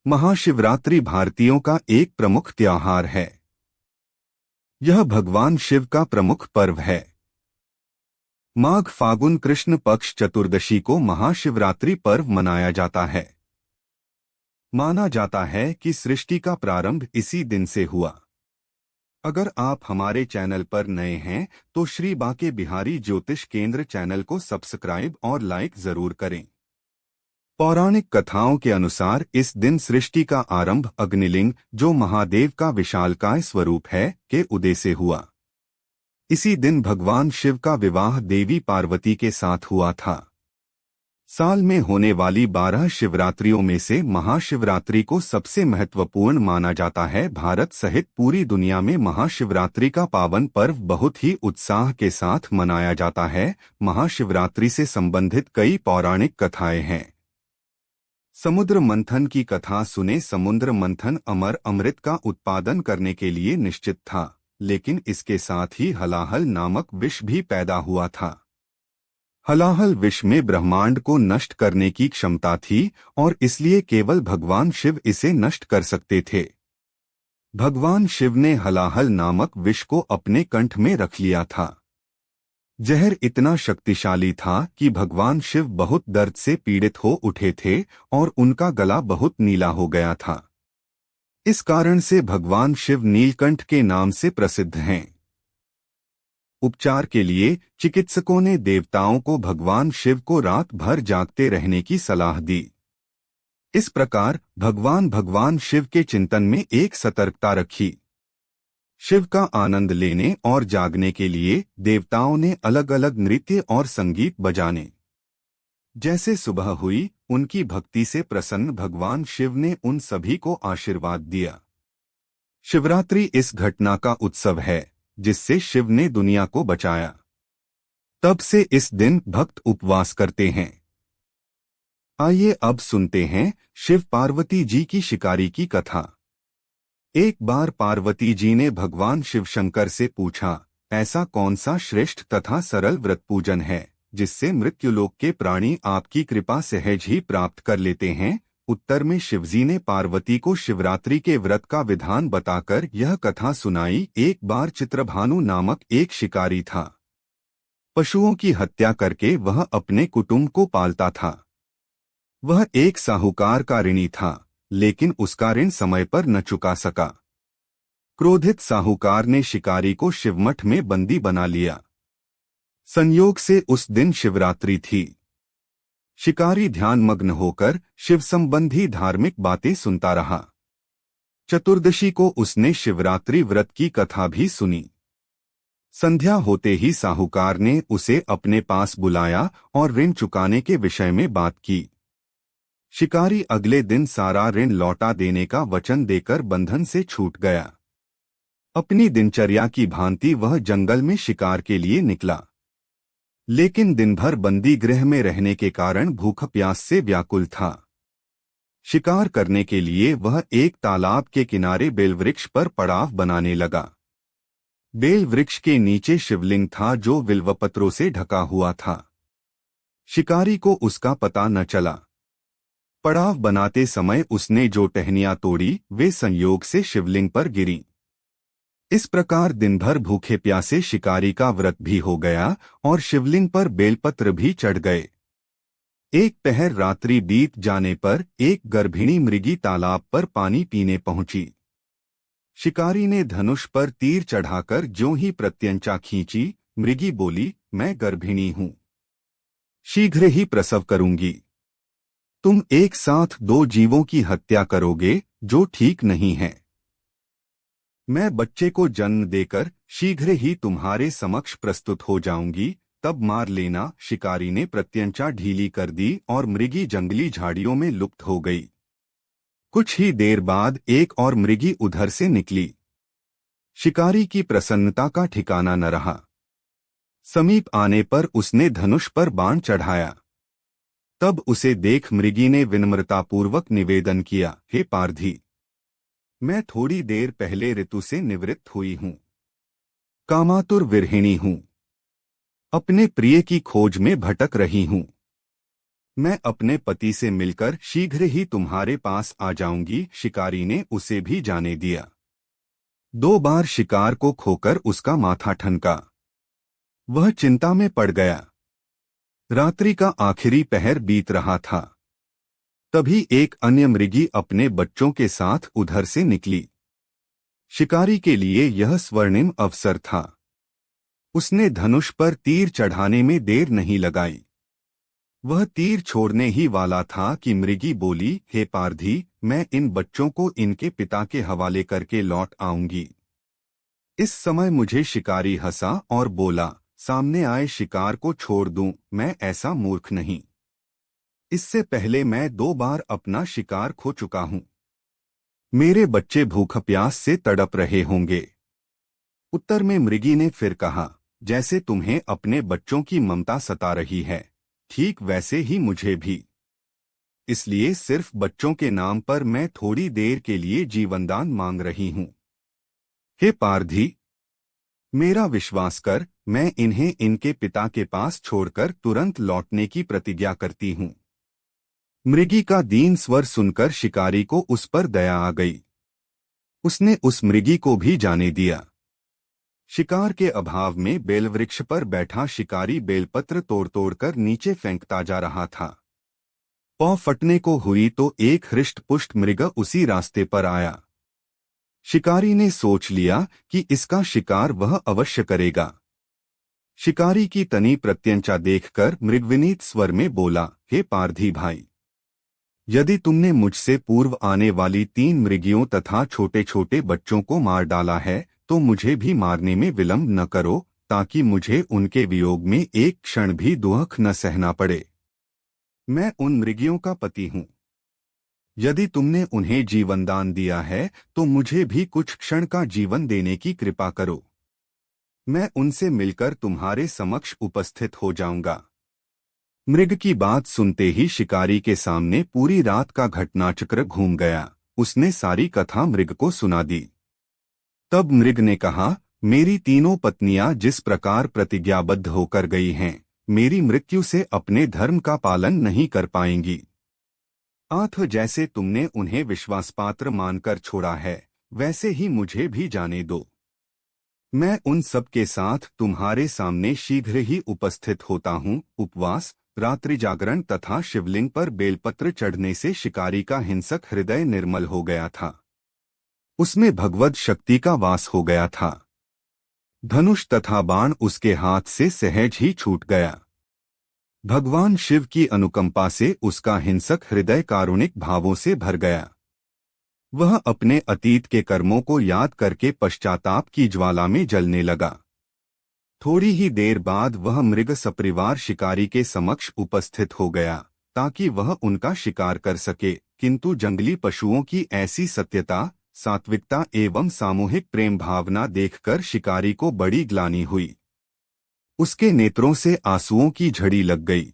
महाशिवरात्रि भारतीयों का एक प्रमुख त्योहार है। यह भगवान शिव का प्रमुख पर्व है। माघ फागुन कृष्ण पक्ष चतुर्दशी को महाशिवरात्रि पर्व मनाया जाता है। माना जाता है कि सृष्टि का प्रारंभ इसी दिन से हुआ। अगर आप हमारे चैनल पर नए हैं तो श्री बांके बिहारी ज्योतिष केंद्र चैनल को सब्सक्राइब और लाइक जरूर करें। पौराणिक कथाओं के अनुसार इस दिन सृष्टि का आरंभ अग्निलिंग, जो महादेव का विशालकाय स्वरूप है, के उदय से हुआ। इसी दिन भगवान शिव का विवाह देवी पार्वती के साथ हुआ था। साल में होने वाली 12 शिवरात्रियों में से महाशिवरात्रि को सबसे महत्वपूर्ण माना जाता है। भारत सहित पूरी दुनिया में महाशिवरात्रि का पावन पर्व बहुत ही उत्साह के साथ मनाया जाता है। महाशिवरात्रि से संबंधित कई पौराणिक कथाएं हैं। समुद्र मंथन की कथा सुने। समुद्र मंथन अमृत का उत्पादन करने के लिए निश्चित था, लेकिन इसके साथ ही हलाहल नामक विष भी पैदा हुआ था। हलाहल विष में ब्रह्मांड को नष्ट करने की क्षमता थी और इसलिए केवल भगवान शिव इसे नष्ट कर सकते थे। भगवान शिव ने हलाहल नामक विष को अपने कंठ में रख लिया था। जहर इतना शक्तिशाली था कि भगवान शिव बहुत दर्द से पीड़ित हो उठे थे और उनका गला बहुत नीला हो गया था। इस कारण से भगवान शिव नीलकंठ के नाम से प्रसिद्ध हैं। उपचार के लिए चिकित्सकों ने देवताओं को भगवान शिव को रात भर जागते रहने की सलाह दी। इस प्रकार भगवान शिव के चिंतन में एक सतर्कता रखी। शिव का आनंद लेने और जागने के लिए देवताओं ने अलग अलग नृत्य और संगीत बजाने। जैसे सुबह हुई, उनकी भक्ति से प्रसन्न भगवान शिव ने उन सभी को आशीर्वाद दिया। शिवरात्रि इस घटना का उत्सव है जिससे शिव ने दुनिया को बचाया। तब से इस दिन भक्त उपवास करते हैं। आइए अब सुनते हैं शिव पार्वती जी की शिकारी की कथा। एक बार पार्वती जी ने भगवान शिव शंकर से पूछा, ऐसा कौन सा श्रेष्ठ तथा सरल व्रत पूजन है जिससे मृत्युलोक के प्राणी आपकी कृपा सहज ही प्राप्त कर लेते हैं। उत्तर में शिवजी ने पार्वती को शिवरात्रि के व्रत का विधान बताकर यह कथा सुनाई। एक बार चित्रभानु नामक एक शिकारी था। पशुओं की हत्या करके वह अपने कुटुंब को पालता था। वह एक साहूकार का ऋणी था, लेकिन उसका ऋण समय पर न चुका सका। क्रोधित साहूकार ने शिकारी को शिवमठ में बंदी बना लिया। संयोग से उस दिन शिवरात्रि थी। शिकारी ध्यानमग्न होकर शिव संबंधी धार्मिक बातें सुनता रहा। चतुर्दशी को उसने शिवरात्रि व्रत की कथा भी सुनी। संध्या होते ही साहूकार ने उसे अपने पास बुलाया और ऋण चुकाने के विषय में बात की। शिकारी अगले दिन सारा ऋण लौटा देने का वचन देकर बंधन से छूट गया। अपनी दिनचर्या की भांति वह जंगल में शिकार के लिए निकला, लेकिन दिन भर बंदी गृह में रहने के कारण भूख प्यास से व्याकुल था। शिकार करने के लिए वह एक तालाब के किनारे बेलवृक्ष पर पड़ाव बनाने लगा। बेल वृक्ष के नीचे शिवलिंग था जो बिल्वपत्रों से ढका हुआ था। शिकारी को उसका पता न चला। पड़ाव बनाते समय उसने जो टहनियां तोड़ी वे संयोग से शिवलिंग पर गिरी। इस प्रकार दिन भर भूखे प्यासे शिकारी का व्रत भी हो गया और शिवलिंग पर बेलपत्र भी चढ़ गए। एक पहर रात्रि बीत जाने पर एक गर्भिणी मृगी तालाब पर पानी पीने पहुंची। शिकारी ने धनुष पर तीर चढ़ाकर ज्यों ही प्रत्यंचा खींची, मृगी बोली, मैं गर्भिणी हूं, शीघ्र ही प्रसव करूंगी। तुम एक साथ 2 जीवों की हत्या करोगे, जो ठीक नहीं है। मैं बच्चे को जन्म देकर शीघ्र ही तुम्हारे समक्ष प्रस्तुत हो जाऊंगी, तब मार लेना। शिकारी ने प्रत्यंचा ढीली कर दी और मृगी जंगली झाड़ियों में लुप्त हो गई। कुछ ही देर बाद एक और मृगी उधर से निकली। शिकारी की प्रसन्नता का ठिकाना न रहा। समीप आने पर उसने धनुष पर बाण चढ़ाया। तब उसे देख मृगी ने विनम्रतापूर्वक निवेदन किया, हे पारधी, मैं थोड़ी देर पहले ऋतु से निवृत्त हुई हूं, कामातुर विरहिणी हूं, अपने प्रिय की खोज में भटक रही हूं। मैं अपने पति से मिलकर शीघ्र ही तुम्हारे पास आ जाऊंगी। शिकारी ने उसे भी जाने दिया। 2 बार शिकार को खोकर उसका माथा ठनका। वह चिंता में पड़ गया। रात्रि का आखिरी पहर बीत रहा था। तभी एक अन्य मृगी अपने बच्चों के साथ उधर से निकली। शिकारी के लिए यह स्वर्णिम अवसर था। उसने धनुष पर तीर चढ़ाने में देर नहीं लगाई। वह तीर छोड़ने ही वाला था कि मृगी बोली, हे पारधी, मैं इन बच्चों को इनके पिता के हवाले करके लौट आऊंगी। इस समय मुझे शिकारी हंसा और बोला, सामने आए शिकार को छोड़ दूं, मैं ऐसा मूर्ख नहीं। इससे पहले मैं 2 बार अपना शिकार खो चुका हूं। मेरे बच्चे भूख प्यास से तड़प रहे होंगे। उत्तर में मृगी ने फिर कहा, जैसे तुम्हें अपने बच्चों की ममता सता रही है, ठीक वैसे ही मुझे भी। इसलिए सिर्फ बच्चों के नाम पर मैं थोड़ी देर के लिए जीवनदान मांग रही हूं। हे पारधी, मेरा विश्वास कर, मैं इन्हें इनके पिता के पास छोड़कर तुरंत लौटने की प्रतिज्ञा करती हूं। मृगी का दीन स्वर सुनकर शिकारी को उस पर दया आ गई। उसने उस मृगी को भी जाने दिया। शिकार के अभाव में बेलवृक्ष पर बैठा शिकारी बेलपत्र तोड़ तोड़कर नीचे फेंकता जा रहा था। पौ फटने को हुई तो एक हृष्ट-पुष्ट मृग उसी रास्ते पर आया। शिकारी ने सोच लिया कि इसका शिकार वह अवश्य करेगा। शिकारी की तनी प्रत्यंचा देखकर मृग विनीत स्वर में बोला, हे पारधी भाई, यदि तुमने मुझसे पूर्व आने वाली 3 मृगियों तथा छोटे छोटे बच्चों को मार डाला है तो मुझे भी मारने में विलंब न करो, ताकि मुझे उनके वियोग में एक क्षण भी दुख न सहना पड़े। मैं उन मृगियों का पति हूँ। यदि तुमने उन्हें जीवनदान दिया है तो मुझे भी कुछ क्षण का जीवन देने की कृपा करो। मैं उनसे मिलकर तुम्हारे समक्ष उपस्थित हो जाऊंगा। मृग की बात सुनते ही शिकारी के सामने पूरी रात का घटनाचक्र घूम गया। उसने सारी कथा मृग को सुना दी। तब मृग ने कहा, मेरी तीनों पत्नियां जिस प्रकार प्रतिज्ञाबद्ध होकर गई हैं, मेरी मृत्यु से अपने धर्म का पालन नहीं कर पाएंगी। आठ जैसे तुमने उन्हें विश्वासपात्र मानकर छोड़ा है, वैसे ही मुझे भी जाने दो। मैं उन सब के साथ तुम्हारे सामने शीघ्र ही उपस्थित होता हूँ। उपवास, रात्रि जागरण तथा शिवलिंग पर बेलपत्र चढ़ने से शिकारी का हिंसक हृदय निर्मल हो गया था। उसमें भगवद शक्ति का वास हो गया था। धनुष तथा बाण उसके हाथ से सहज ही छूट गया। भगवान शिव की अनुकंपा से उसका हिंसक हृदय कारुणिक भावों से भर गया। वह अपने अतीत के कर्मों को याद करके पश्चाताप की ज्वाला में जलने लगा। थोड़ी ही देर बाद वह मृग सपरिवार शिकारी के समक्ष उपस्थित हो गया ताकि वह उनका शिकार कर सके, किंतु जंगली पशुओं की ऐसी सत्यता, सात्विकता एवं सामूहिक प्रेम भावना देखकर शिकारी को बड़ी ग्लानि हुई। उसके नेत्रों से आंसुओं की झड़ी लग गई।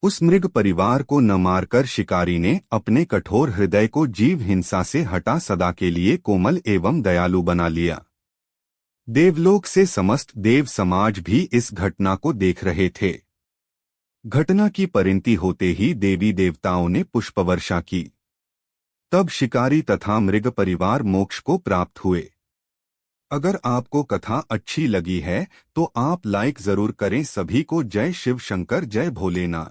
उस मृग परिवार को न मारकर शिकारी ने अपने कठोर हृदय को जीव हिंसा से हटा सदा के लिए कोमल एवं दयालु बना लिया। देवलोक से समस्त देव समाज भी इस घटना को देख रहे थे। घटना की परिणति होते ही देवी देवताओं ने पुष्पवर्षा की। तब शिकारी तथा मृग परिवार मोक्ष को प्राप्त हुए। अगर आपको कथा अच्छी लगी है तो आप लाइक जरूर करें। सभी को जय शिव शंकर, जय भोलेनाथ।